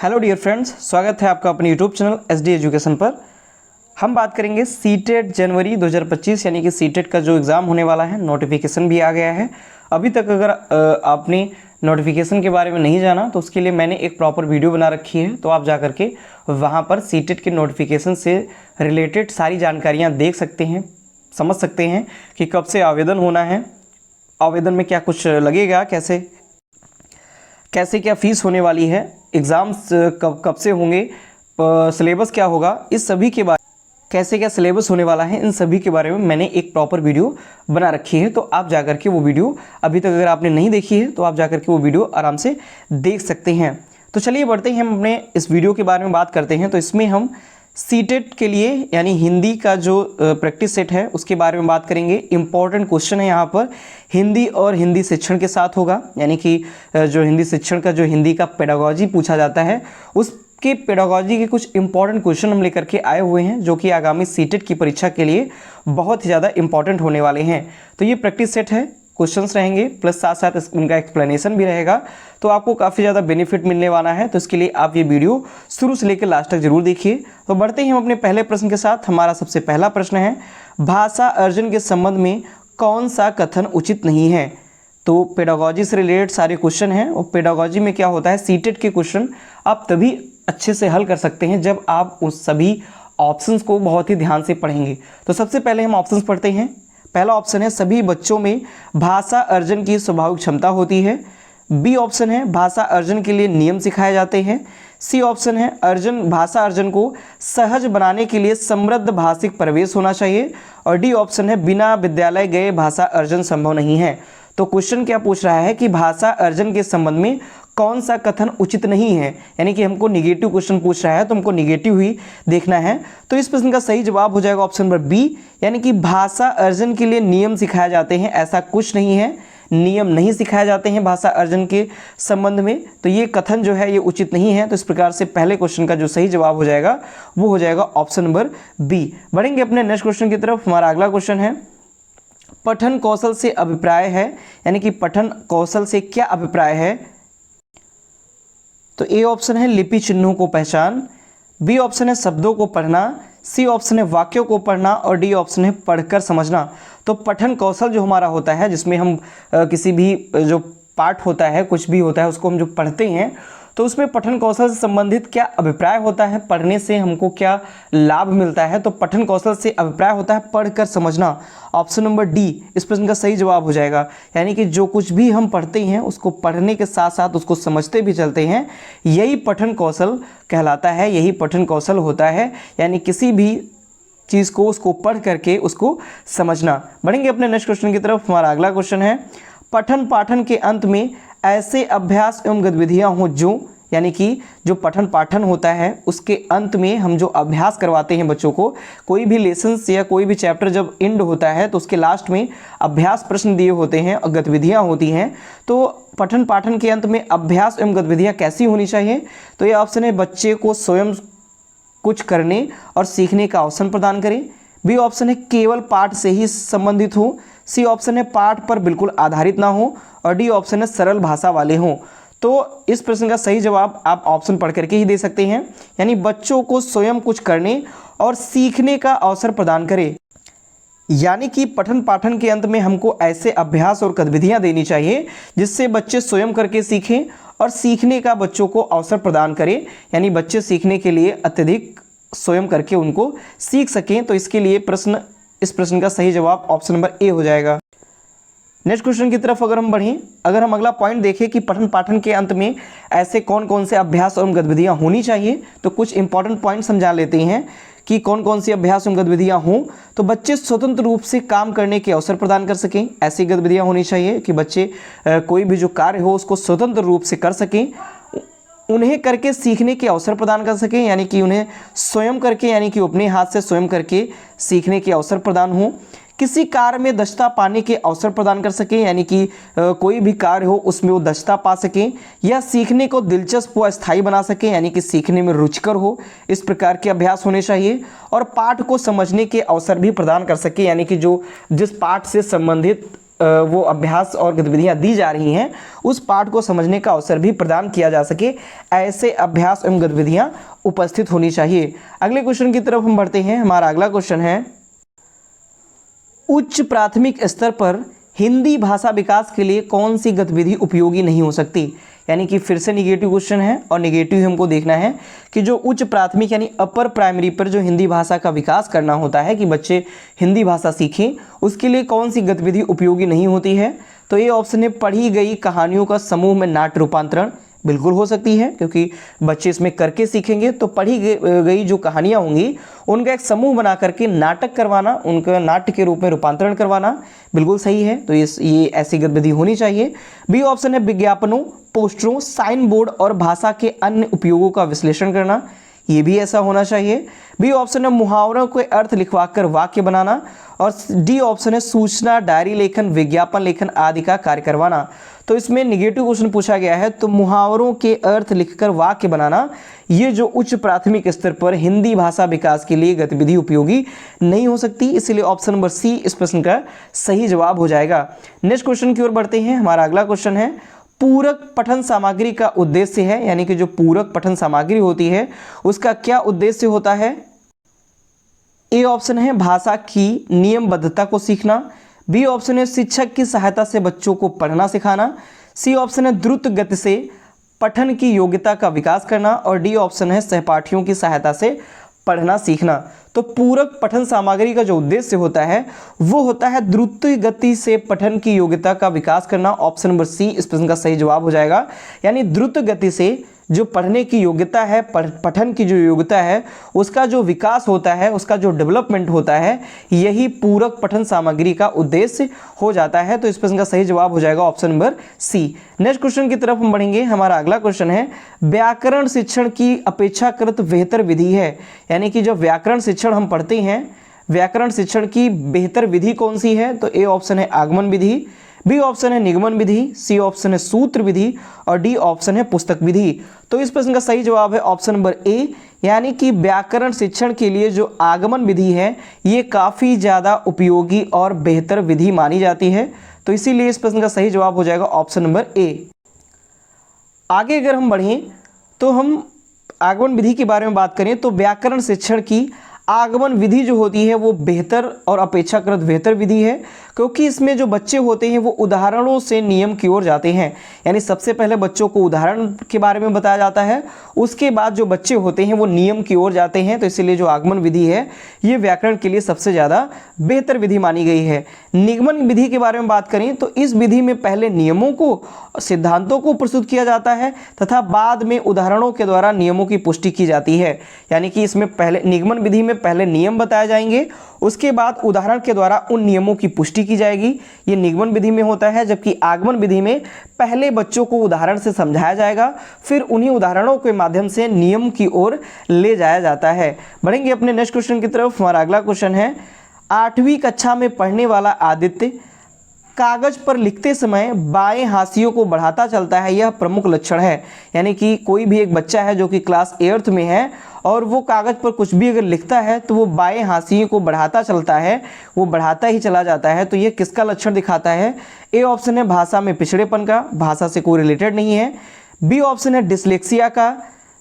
Hello dear friends, स्वागत है आपका अपने यूट्यूब चैनल एसडी एजुकेशन पर। हम बात करेंगे सीटेट जनवरी 2025 यानी कि सीटेट का जो एग्ज़ाम होने वाला है, नोटिफिकेशन भी आ गया है। अभी तक अगर आपने नोटिफिकेशन के बारे में नहीं जाना तो उसके लिए मैंने एक प्रॉपर वीडियो बना रखी है, तो आप जा कर के वहाँ पर सीटेट के नोटिफिकेशन से रिलेटेड सारी जानकारियाँ देख सकते हैं, समझ सकते हैं कि कब से आवेदन होना है, आवेदन में क्या कुछ लगेगा, कैसे क्या फ़ीस होने वाली है, एग्ज़ाम्स कब से होंगे, सिलेबस क्या होगा, इस सभी के बारे कैसे क्या सिलेबस होने वाला है, इन सभी के बारे में मैंने एक प्रॉपर वीडियो बना रखी है। तो आप जाकर के वो वीडियो अभी तक अगर आपने नहीं देखी है तो आप जाकर के वो वीडियो आराम से देख सकते हैं। तो चलिए बढ़ते हैं, हम अपने इस वीडियो के बारे में बात करते हैं। तो इसमें हम सीटेट के लिए यानी हिंदी का जो प्रैक्टिस सेट है उसके बारे में बात करेंगे। इंपॉर्टेंट क्वेश्चन है यहाँ पर, हिंदी और हिंदी शिक्षण के साथ होगा, यानी कि जो हिंदी शिक्षण का जो हिंदी का पेडागॉजी पूछा जाता है उसके पेडागॉजी के कुछ इंपॉर्टेंट क्वेश्चन हम लेकर के आए हुए हैं, जो कि आगामी सीटेट की परीक्षा के लिए बहुत ही ज़्यादा इंपॉर्टेंट होने वाले हैं। तो ये प्रैक्टिस सेट है, क्वेश्चंस रहेंगे प्लस साथ साथ उनका एक्सप्लेनेशन भी रहेगा, तो आपको काफ़ी ज़्यादा बेनिफिट मिलने वाला है। तो इसके लिए आप ये वीडियो शुरू से लेकर लास्ट तक जरूर देखिए। तो बढ़ते हैं हम अपने पहले प्रश्न के साथ। हमारा सबसे पहला प्रश्न है, भाषा अर्जन के संबंध में कौन सा कथन उचित नहीं है। तो पेडागॉजी से रिलेटेड सारे क्वेश्चन हैं, और पेडागॉजी में क्या होता है, सीटेट के क्वेश्चन आप तभी अच्छे से हल कर सकते हैं जब आप उस सभी ऑप्शंस को बहुत ही ध्यान से पढ़ेंगे। तो सबसे पहले हम ऑप्शंस पढ़ते हैं। पहला ऑप्शन है, सभी बच्चों में भाषा अर्जन की स्वाभाविक क्षमता होती है। बी ऑप्शन है, भाषा अर्जन के लिए नियम सिखाए जाते हैं। सी ऑप्शन है, भाषा अर्जन को सहज बनाने के लिए समृद्ध भाषिक प्रवेश होना चाहिए। और डी ऑप्शन है, बिना विद्यालय गए भाषा अर्जन संभव नहीं है। तो क्वेश्चन क्या पूछ रहा है कि भाषा अर्जन के संबंध में कौन सा कथन उचित नहीं है, यानी कि हमको निगेटिव क्वेश्चन पूछ रहा है, तो हमको निगेटिव ही देखना है। तो इस प्रश्न का सही जवाब हो जाएगा ऑप्शन नंबर बी, यानी कि भाषा अर्जन के लिए नियम सिखाए जाते हैं, ऐसा कुछ नहीं है, नियम नहीं सिखाए जाते हैं भाषा अर्जन के संबंध में। तो ये कथन जो है ये उचित नहीं है। तो इस प्रकार से पहले क्वेश्चन का जो सही जवाब हो जाएगा वो हो जाएगा ऑप्शन नंबर बी। बढ़ेंगे अपने नेक्स्ट क्वेश्चन की तरफ। हमारा अगला क्वेश्चन है, पठन कौशल से अभिप्राय है, यानी कि पठन कौशल से क्या अभिप्राय है। तो ए ऑप्शन है, लिपि चिन्हों को पहचान। बी ऑप्शन है, शब्दों को पढ़ना। सी ऑप्शन है, वाक्यों को पढ़ना। और डी ऑप्शन है, पढ़कर समझना। तो पठन कौशल जो हमारा होता है, जिसमें हम किसी भी जो पाठ होता है, कुछ भी होता है, उसको हम जो पढ़ते हैं, तो उसमें पठन कौशल से संबंधित क्या अभिप्राय होता है, पढ़ने से हमको क्या लाभ मिलता है। तो पठन कौशल से अभिप्राय होता है पढ़कर समझना। ऑप्शन नंबर डी इस प्रश्न का सही जवाब हो जाएगा, यानी कि जो कुछ भी हम पढ़ते हैं उसको पढ़ने के साथ साथ उसको समझते भी चलते हैं, यही पठन कौशल कहलाता है, यही पठन कौशल होता है, यानी किसी भी चीज़ को उसको पढ़ करके उसको समझना। बढ़ेंगे अपने नेक्स्ट क्वेश्चन की तरफ। हमारा अगला क्वेश्चन है, पठन पाठन के अंत में ऐसे अभ्यास एवं गतिविधियां हों जो, यानी कि जो पठन पाठन होता है उसके अंत में हम जो अभ्यास करवाते हैं बच्चों को, कोई भी लेसन्स या कोई भी चैप्टर जब एंड होता है तो उसके लास्ट में अभ्यास प्रश्न दिए होते हैं और गतिविधियां होती हैं। तो पठन पाठन के अंत में अभ्यास एवं गतिविधियां कैसी होनी चाहिए। तो ये ऑप्शन है, बच्चे को स्वयं कुछ करने और सीखने का अवसर प्रदान करें। बी ऑप्शन है, केवल पाठ से ही संबंधित हो। सी ऑप्शन है, पाठ पर बिल्कुल आधारित ना हो। और डी ऑप्शन है, सरल भाषा वाले हों। तो इस प्रश्न का सही जवाब आप ऑप्शन पढ़ करके ही दे सकते हैं, यानी बच्चों को स्वयं कुछ करने और सीखने का अवसर प्रदान करें, यानी कि पठन पाठन के अंत में हमको ऐसे अभ्यास और गतिविधियां देनी चाहिए जिससे बच्चे स्वयं करके सीखें और सीखने का बच्चों को अवसर प्रदान करें, यानी बच्चे सीखने के लिए अत्यधिक स्वयं करके उनको सीख सकें। तो इसके लिए इस प्रश्न का सही जवाब ऑप्शन नंबर ए हो जाएगा। नेक्स्ट क्वेश्चन की तरफ अगर हम बढ़ें, अगर हम अगला पॉइंट देखें कि पठन पाठन के अंत में ऐसे कौन कौन से अभ्यास एवं गतिविधियां होनी चाहिए, तो कुछ इंपॉर्टेंट पॉइंट समझा लेते हैं कि कौन कौन सी अभ्यास एवं गतिविधियां हों। तो बच्चे स्वतंत्र रूप से काम करने के अवसर प्रदान कर सकें, ऐसी गतिविधियां होनी चाहिए कि बच्चे कोई भी जो कार्य हो उसको स्वतंत्र रूप से कर सकें, उन्हें करके सीखने के अवसर प्रदान कर सकें, यानी कि उन्हें स्वयं करके, यानी कि अपने हाथ से स्वयं करके सीखने के अवसर प्रदान हो। किसी कार्य में दक्षता पाने के अवसर प्रदान कर सकें, यानी कि कोई भी कार्य हो उसमें वो दक्षता पा सकें, या सीखने को दिलचस्प व स्थायी बना सकें, यानी कि सीखने में रुचिकर हो, इस प्रकार के अभ्यास होने चाहिए। और पाठ को समझने के अवसर भी प्रदान कर सकें, यानी कि जो जिस पाठ से संबंधित वो अभ्यास और गतिविधियां दी जा रही हैं उस पाठ को समझने का अवसर भी प्रदान किया जा सके, ऐसे अभ्यास एवं गतिविधियां उपस्थित होनी चाहिए। अगले क्वेश्चन की तरफ हम बढ़ते हैं। हमारा अगला क्वेश्चन है, उच्च प्राथमिक स्तर पर हिंदी भाषा विकास के लिए कौन सी गतिविधि उपयोगी नहीं हो सकती। यानी कि फिर से निगेटिव क्वेश्चन है और निगेटिव हमको देखना है कि जो उच्च प्राथमिक यानी अपर प्राइमरी पर जो हिंदी भाषा का विकास करना होता है कि बच्चे हिंदी भाषा सीखें, उसके लिए कौन सी गतिविधि उपयोगी नहीं होती है। तो ये ऑप्शन है, पढ़ी गई कहानियों का समूह में नाट्य रूपांतरण। बिल्कुल हो सकती है, क्योंकि बच्चे इसमें करके सीखेंगे। तो पढ़ी गई जो कहानियाँ होंगी उनका एक समूह बना करके नाटक करवाना, उनका नाट्य के रूप में रूपांतरण करवाना, बिल्कुल सही है। तो ये ऐसी गतिविधि होनी चाहिए। बी ऑप्शन है, विज्ञापनों, पोस्टरों, साइन बोर्ड और भाषा के अन्य उपयोगों का विश्लेषण करना। ये भी ऐसा होना चाहिए। बी ऑप्शन है, मुहावरों के अर्थ लिखवाकर वाक्य बनाना। और डी ऑप्शन है, सूचना, डायरी लेखन, विज्ञापन लेखन आदि का कार्य करवाना। तो इसमें निगेटिव क्वेश्चन पूछा गया है, तो मुहावरों के अर्थ लिखकर वाक्य बनाना ये जो उच्च प्राथमिक स्तर पर हिंदी भाषा विकास के लिए गतिविधि उपयोगी नहीं हो सकती, इसलिए ऑप्शन नंबर सी इस प्रश्न का सही जवाब हो जाएगा। नेक्स्ट क्वेश्चन की ओर बढ़ते हैं। हमारा अगला क्वेश्चन है, पूरक पठन सामग्री का उद्देश्य है, यानी कि जो पूरक पठन सामग्री होती है उसका क्या उद्देश्य होता है। ए ऑप्शन है, भाषा की नियमबद्धता को सीखना। बी ऑप्शन है, शिक्षक की सहायता से बच्चों को पढ़ना सिखाना। सी ऑप्शन है, द्रुत गति से पठन की योग्यता का विकास करना। और डी ऑप्शन है, सहपाठियों की सहायता से पढ़ना सीखना। तो पूरक पठन सामग्री का जो उद्देश्य होता है वो होता है द्रुत गति से पठन की योग्यता का विकास करना। ऑप्शन नंबर सी इस प्रश्न का सही जवाब हो जाएगा। यानी द्रुत गति से जो पढ़ने की योग्यता है, पठन की जो योग्यता है उसका जो विकास होता है, उसका जो डेवलपमेंट होता है, यही पूरक पठन सामग्री का उद्देश्य हो जाता है। तो इस प्रश्न का सही जवाब हो जाएगा option number C. Next question की तरफ हम बढ़ेंगे। हमारा अगला क्वेश्चन है, व्याकरण शिक्षण की अपेक्षाकृत बेहतर विधि है। यानी कि जब व्याकरण शिक्षण हम पढ़ते हैं, व्याकरण शिक्षण की बेहतर विधि कौन सी है। तो ए ऑप्शन है, आगमन विधि। बी ऑप्शन है, निगमन विधि। सी ऑप्शन है, सूत्र विधि। और डी ऑप्शन है, पुस्तक विधि। तो इस प्रश्न का सही जवाब है ऑप्शन नंबर ए, यानी कि व्याकरण शिक्षण के लिए जो आगमन विधि है ये काफ़ी ज़्यादा उपयोगी और बेहतर विधि मानी जाती है। तो इसीलिए इस प्रश्न का सही जवाब हो जाएगा ऑप्शन नंबर ए। आगे अगर हम बढ़ें तो हम आगमन विधि के बारे में बात करें तो व्याकरण शिक्षण की आगमन विधि जो होती है वो बेहतर और अपेक्षाकृत बेहतर विधि है, क्योंकि इसमें जो बच्चे होते हैं वो उदाहरणों से नियम की ओर जाते हैं। यानी सबसे पहले बच्चों को उदाहरण के बारे में बताया जाता है, उसके बाद जो बच्चे होते हैं वो नियम की ओर जाते हैं। तो इसीलिए जो आगमन विधि है ये व्याकरण के लिए सबसे ज़्यादा बेहतर विधि मानी गई है। निगमन विधि के बारे में बात करें तो इस विधि में पहले नियमों को, सिद्धांतों को प्रस्तुत किया जाता है तथा बाद में उदाहरणों के द्वारा नियमों की पुष्टि की जाती है। यानी कि इसमें पहले निगमन विधि में पहले नियम बताए जाएंगे, उसके बाद उदाहरण के द्वारा उन नियमों की पुष्टि की जाएगी। ये निगमन विधि में होता है। जबकि आगमन विधि में पहले बच्चों को उदाहरण से समझाया जाएगा, फिर उन्हीं उदाहरणों के माध्यम से नियम की ओर ले जाया जाता है। बढ़ेंगे अपने नेक्स्ट क्वेश्चन की तरफ। हमारा अगला क्वेश्चन है, 8वीं कक्षा में पढ़ने वाला आदित्य कागज पर लिखते समय बाएं हाशियों को बढ़ाता चलता है, यह प्रमुख लक्षण है। यानी कि कोई भी एक बच्चा है जो कि क्लास 8th में है और वो कागज पर कुछ भी अगर लिखता है तो वो बाएं हाशिए को बढ़ाता चलता है, वो बढ़ाता ही चला जाता है। तो ये किसका लक्षण दिखाता है। ए ऑप्शन है, भाषा में पिछड़ेपन का, भाषा से कोई रिलेटेड नहीं है। बी ऑप्शन है, डिसलेक्सिया का।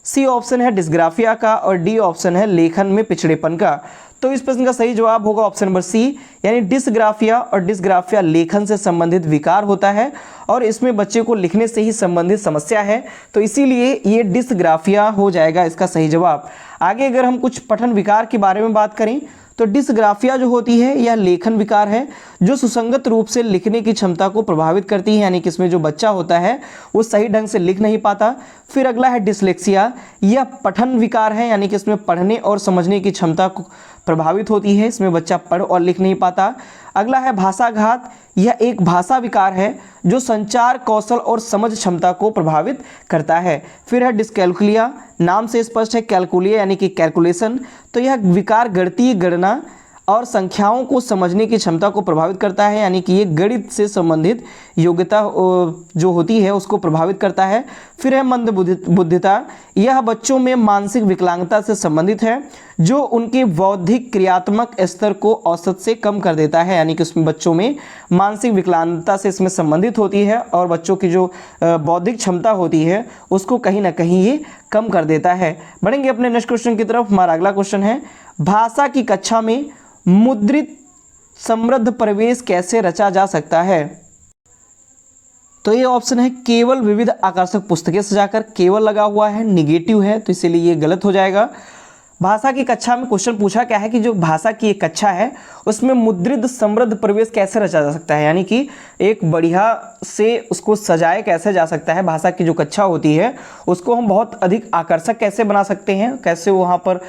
सी ऑप्शन है, डिस्ग्राफिया का। और डी ऑप्शन है, लेखन में पिछड़ेपन का। तो इस प्रश्न का सही जवाब होगा ऑप्शन नंबर सी, यानी डिस्ग्राफिया। और डिस्ग्राफिया लेखन से संबंधित विकार होता है और इसमें बच्चे को लिखने से ही संबंधित समस्या है। तो इसीलिए ये डिस्ग्राफिया हो जाएगा इसका सही जवाब। आगे अगर हम कुछ पठन विकार के बारे में बात करें तो डिस्ग्राफिया जो होती है यह लेखन विकार है जो सुसंगत रूप से लिखने की क्षमता को प्रभावित करती है। यानी कि इसमें जो बच्चा होता है वो सही ढंग से लिख नहीं पाता। फिर अगला है डिसलेक्सिया, यह पठन विकार है, यानी कि इसमें पढ़ने और समझने की क्षमता को प्रभावित होती है, इसमें बच्चा पढ़ और लिख नहीं पाता। अगला है भाषाघात, यह एक भाषा विकार है जो संचार कौशल और समझ क्षमता को प्रभावित करता है। फिर है डिस्कैल्कुलिया, नाम से स्पष्ट है कैलकुलिया यानी कि कैलकुलेशन, तो यह विकार गणितीय गणना और संख्याओं को समझने की क्षमता को प्रभावित करता है, यानी कि ये गणित से संबंधित योग्यता जो होती है उसको प्रभावित करता है। फिर है मंद बुद्धिता, यह बच्चों में मानसिक विकलांगता से संबंधित है जो उनके बौद्धिक क्रियात्मक स्तर को औसत से कम कर देता है, यानी कि उसमें बच्चों में मानसिक विकलांगता से इसमें संबंधित होती है और बच्चों की जो बौद्धिक क्षमता होती है उसको कहीं ना कहीं ये कम कर देता है। बढ़ेंगे अपने नेक्स्ट क्वेश्चन की तरफ। हमारा अगला क्वेश्चन है, भाषा की कक्षा में मुद्रित समृद्ध प्रवेश कैसे रचा जा सकता है? तो ये ऑप्शन है केवल विविध आकर्षक पुस्तकें सजाकर। केवल लगा हुआ है, निगेटिव है, तो इसीलिए ये गलत हो जाएगा। भाषा की कक्षा में क्वेश्चन पूछा क्या है कि जो भाषा की एक कक्षा है उसमें मुद्रित समृद्ध प्रवेश कैसे रचा जा सकता है, यानी कि एक बढ़िया से उसको सजाए कैसे जा सकता है। भाषा की जो कक्षा होती है उसको हम बहुत अधिक आकर्षक कैसे बना सकते हैं, कैसे वहाँ पर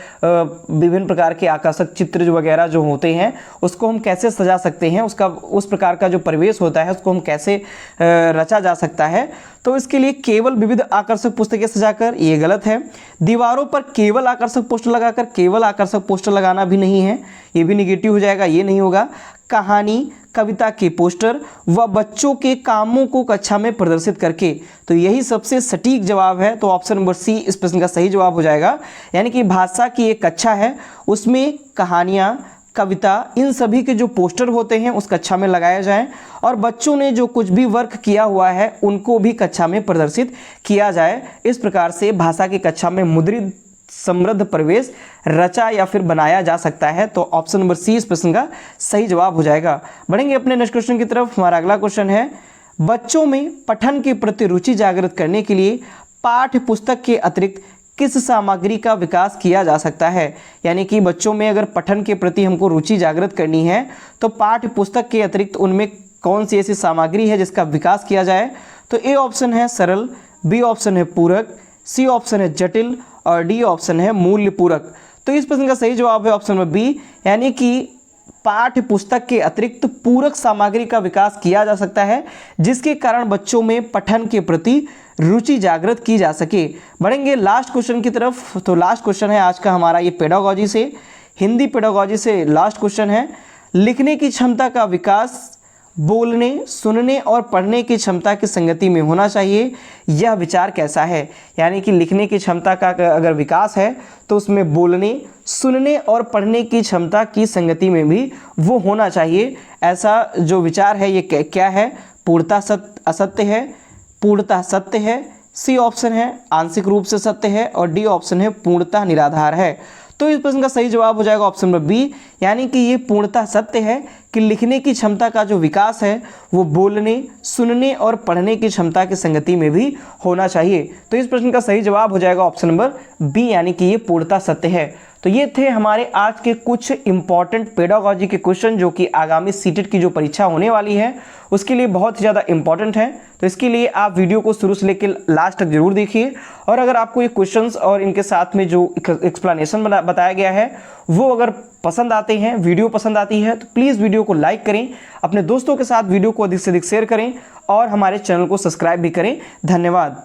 विभिन्न प्रकार के आकर्षक चित्र वगैरह जो होते हैं उसको हम कैसे सजा सकते हैं, उसका उस प्रकार का जो प्रवेश होता है उसको हम कैसे रचा जा सकता है। तो इसके लिए केवल विविध आकर्षक पुस्तकें सजाकर, ये गलत है। दीवारों पर केवल आकर्षक पोस्टर लगाकर, केवल आकर्षक पोस्टर लगाना भी नहीं है, ये भी निगेटिव हो जाएगा, ये नहीं होगा। कहानी कविता के पोस्टर व बच्चों के कामों को कक्षा में प्रदर्शित करके, तो यही सबसे सटीक जवाब है। तो ऑप्शन नंबर सी इस प्रश्न का सही जवाब हो जाएगा, यानी कि भाषा की एक कक्षा है उसमें कहानियाँ, कविता, इन सभी के जो पोस्टर होते हैं उस कक्षा में लगाया जाए और बच्चों ने जो कुछ भी वर्क किया हुआ है उनको भी कक्षा में प्रदर्शित किया जाए। इस प्रकार से भाषा की कक्षा में मुद्रित समृद्ध प्रवेश रचा या फिर बनाया जा सकता है। तो ऑप्शन नंबर सी इस प्रश्न का सही जवाब हो जाएगा। बढ़ेंगे अपने नेक्स्ट क्वेश्चन की तरफ। हमारा अगला क्वेश्चन है, बच्चों में पठन के प्रति रुचि जागृत करने के लिए पाठ्य पुस्तक के अतिरिक्त किस सामग्री का विकास किया जा सकता है? यानी कि बच्चों में अगर पठन के प्रति हमको रुचि जागृत करनी है तो पाठ्य पुस्तक के अतिरिक्त उनमें कौन सी ऐसी सामग्री है जिसका विकास किया जाए? तो ए ऑप्शन है सरल, बी ऑप्शन है पूरक, सी ऑप्शन है जटिल और डी ऑप्शन है मूल्य पूरक। तो इस प्रश्न का सही जवाब है ऑप्शन नंबर बी, यानी कि पाठ्य पुस्तक के अतिरिक्त पूरक सामग्री का विकास किया जा सकता है जिसके कारण बच्चों में पठन के प्रति रुचि जागृत की जा सके। बढ़ेंगे लास्ट क्वेश्चन की तरफ। तो लास्ट क्वेश्चन है आज का हमारा ये पेडागोजी से, हिंदी पेडागोजी से लास्ट क्वेश्चन है, लिखने की क्षमता का विकास बोलने, सुनने और पढ़ने की क्षमता की संगति में होना चाहिए, यह विचार कैसा है? यानी कि लिखने की क्षमता का अगर विकास है तो उसमें बोलने, सुनने और पढ़ने की क्षमता की संगति में भी वो होना चाहिए। ऐसा जो विचार है ये क्या है? पूर्णतः असत्य है, पूर्णतः सत्य है, सी ऑप्शन है आंशिक रूप से सत्य है और डी ऑप्शन है पूर्णतः निराधार है। तो इस प्रश्न का सही जवाब हो जाएगा ऑप्शन नंबर बी, यानी कि ये पूर्णतः सत्य है कि लिखने की क्षमता का जो विकास है वो बोलने, सुनने और पढ़ने की क्षमता की संगति में भी होना चाहिए। तो इस प्रश्न का सही जवाब हो जाएगा ऑप्शन नंबर बी, यानी कि ये पूर्णतः सत्य है। तो ये थे हमारे आज के कुछ इंपॉर्टेंट पेडागोजी के क्वेश्चन जो कि आगामी सीटेट की जो परीक्षा होने वाली है उसके लिए बहुत ही ज़्यादा इंपॉर्टेंट है। तो इसके लिए आप वीडियो को शुरू से लेकर लास्ट तक जरूर देखिए और अगर आपको ये क्वेश्चंस और इनके साथ में जो एक्सप्लेनेशन बताया गया है वो अगर पसंद आते हैं, वीडियो पसंद आती है तो प्लीज़ वीडियो को लाइक करें, अपने दोस्तों के साथ वीडियो को अधिक से अधिक शेयर करें और हमारे चैनल को सब्सक्राइब भी करें। धन्यवाद।